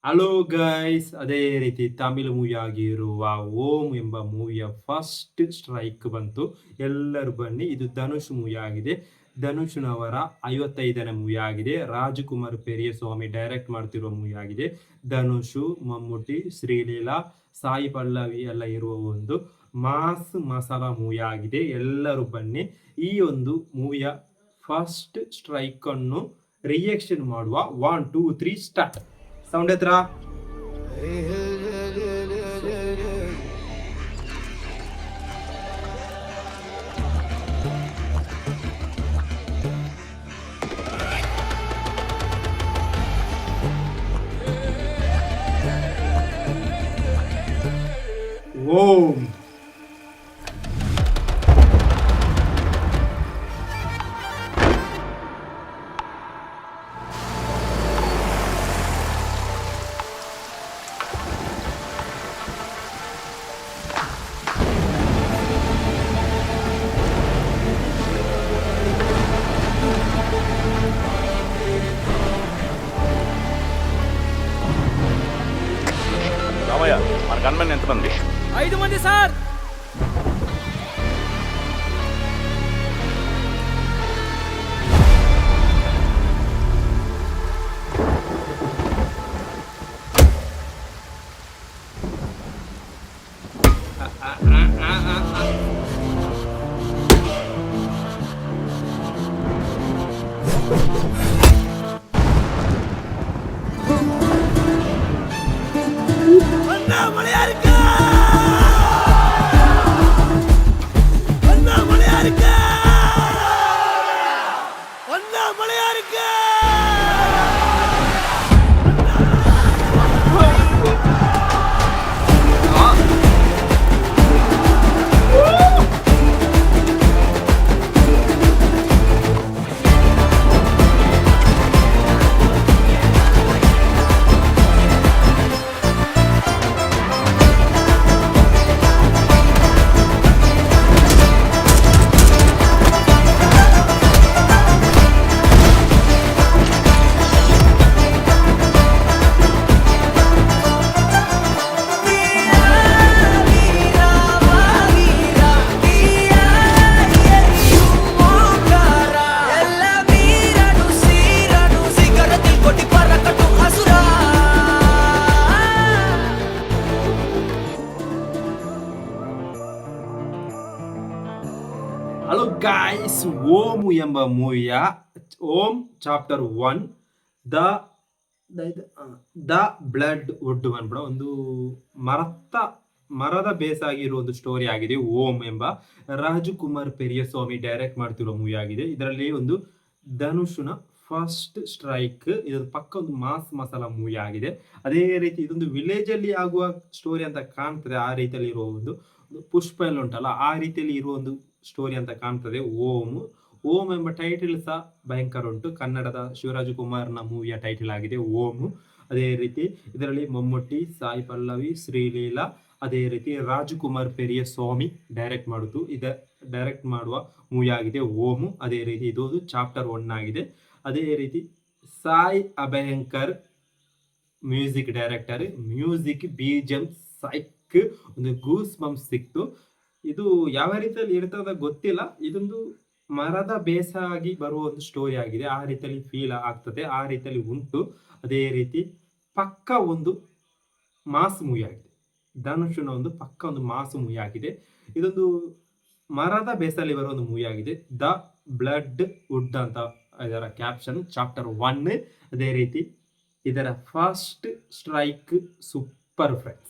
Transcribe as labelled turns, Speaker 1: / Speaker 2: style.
Speaker 1: Hello guys, ಅದೇ ರೀತಿ Tamil movie ಆಗಿರುವ ಓಂ ಎಂಬ ಮೂವಿಯ ಫಸ್ಟ್ ಸ್ಟ್ರೈಕ್ ಬಂತು. ಎಲ್ಲರೂ ಬನ್ನಿ, ಇದು ಧನುಷ್ ಮೂವಿ ಆಗಿದೆ. ಧನುಷ್ನವರ 55ನೇ ಮೂವಿ ಆಗಿದೆ. ರಾಜಕುಮಾರ್ ಪೆರಿಯಸ್ವಾಮಿ ಡೈರೆಕ್ಟ್ ಮಾಡ್ತಿರುವ ಮೂವಿ ಆಗಿದೆ. ಧನುಷು, ಮಮ್ಮೂಟಿ, ಶ್ರೀಲೀಲಾ, ಸಾಯಿ ಪಲ್ಲವಿ ಎಲ್ಲ ಇರುವ ಒಂದು ಮಾಸ್ ಮಸಾಲಾ ಮೂವಿ ಆಗಿದೆ. ಎಲ್ಲರೂ ಬನ್ನಿ, ಈ ಒಂದು ಮೂವಿಯ ಫಸ್ಟ್ ಸ್ಟ್ರೈಕ್ ಅನ್ನು ರಿಯಾಕ್ಷನ್ ಮಾಡುವ. 1 2 3 ಸ್ಟಾರ್ಟ್. ಸೌಂಡ್ ಹತ್ರ. ಓಂ
Speaker 2: రామయ్య, మన గన్మెన్ ఎంతమంది?
Speaker 3: 5 మంది సార్.
Speaker 1: ಹಲೋ ಗಾಯ್ಸ್, ಓಂ ಎಂಬ ಮೂವಿಯ Om chapter 1 the the blood wood ಅನ್ಬಿಡ ಒಂದು ಮರದ ಬೇಸಾಗಿರುವ ಒಂದು ಸ್ಟೋರಿ ಆಗಿದೆ. ಓಂ ಎಂಬ ರಾಜಕುಮಾರ್ ಪೆರಿಯಸ್ವಾಮಿ ಡೈರೆಕ್ಟ್ ಮಾಡ್ತಿರೋ ಮೂವಿ ಆಗಿದೆ. ಇದರಲ್ಲಿ ಒಂದು ಧನುಷ್ನ ಫಸ್ಟ್ ಸ್ಟ್ರೈಕ್, ಇದೊಂದು ಪಕ್ಕ ಒಂದು ಮಾಸ್ ಮಸಾಲಾ ಮೂವಿ ಆಗಿದೆ. ಅದೇ ರೀತಿ ಇದೊಂದು ವಿಲೇಜ್ ಅಲ್ಲಿ ಆಗುವ ಸ್ಟೋರಿ ಅಂತ ಕಾಣ್ತದೆ. ಆ ರೀತಿಯಲ್ಲಿ ಇರುವ ಒಂದು ಪುಷ್ಪ ಎಲ್ಲ ಉಂಟಲ್ಲ, ಆ ರೀತಿಯಲ್ಲಿ ಇರುವ ಒಂದು ಸ್ಟೋರಿ ಅಂತ ಕಾಣ್ತದೆ. ಓಂ ಎಂಬ ಟೈಟಲ್ ಸಹ ಭಯಂಕರ ಉಂಟು. ಕನ್ನಡದ ಶಿವರಾಜಕುಮಾರ್ನ ಮೂವಿಯ ಟೈಟಲ್ ಆಗಿದೆ ಓಂ. ಅದೇ ರೀತಿ ಇದರಲ್ಲಿ ಮಮ್ಮೂಟಿ, ಸಾಯಿ ಪಲ್ಲವಿ, ಶ್ರೀಲೀಲಾ, ಅದೇ ರೀತಿ ರಾಜಕುಮಾರ್ ಪೆರಿಯಸ್ವಾಮಿ ಡೈರೆಕ್ಟ್ ಮಾಡುವ ಮೂವಿ ಆಗಿದೆ ಓಂ. ಅದೇ ರೀತಿ ಇದು ಚಾಪ್ಟರ್ 1 ಆಗಿದೆ. ಅದೇ ರೀತಿ Sai Abhyankar music director. Music BGM ಸೈಕ್, ಒಂದು ಗೂಸ್ ಬಂಪ್ ಸಿಕ್ತು. ಇದು ಯಾವ ರೀತಿಯಲ್ಲಿ ಇರ್ತದ ಗೊತ್ತಿಲ್ಲ. ಇದೊಂದು ಮರದ ಬೇಸಾಗಿ ಬರುವ ಒಂದು ಸ್ಟೋರಿ ಆಗಿದೆ. ಆ ರೀತಿಯಲ್ಲಿ ಫೀಲ್ ಆಗ್ತದೆ, ಆ ರೀತಿಯಲ್ಲಿ ಉಂಟು. ಅದೇ ರೀತಿ ಪಕ್ಕ ಒಂದು ಮಾಸ್ ಮೂವಿ ಆಗಿದೆ. ಧನುಷ್ನ ಒಂದು ಪಕ್ಕ ಒಂದು ಮಾಸ್ ಮೂವಿ ಆಗಿದೆ. ಇದೊಂದು ಮರದ ಬೇಸಲ್ಲಿ ಬರುವ ಒಂದು ಮೂವಿ ಆಗಿದೆ. ದ ಬ್ಲಡ್ ವುಡ್ ಅಂತ ಇದರ ಕ್ಯಾಪ್ಷನ್, ಚಾಪ್ಟರ್ 1. ಅದೇ ರೀತಿ ಇದರ ಫಸ್ಟ್ ಸ್ಟ್ರೈಕ್ ಸೂಪರ್ ಫ್ರೆಂಡ್ಸ್.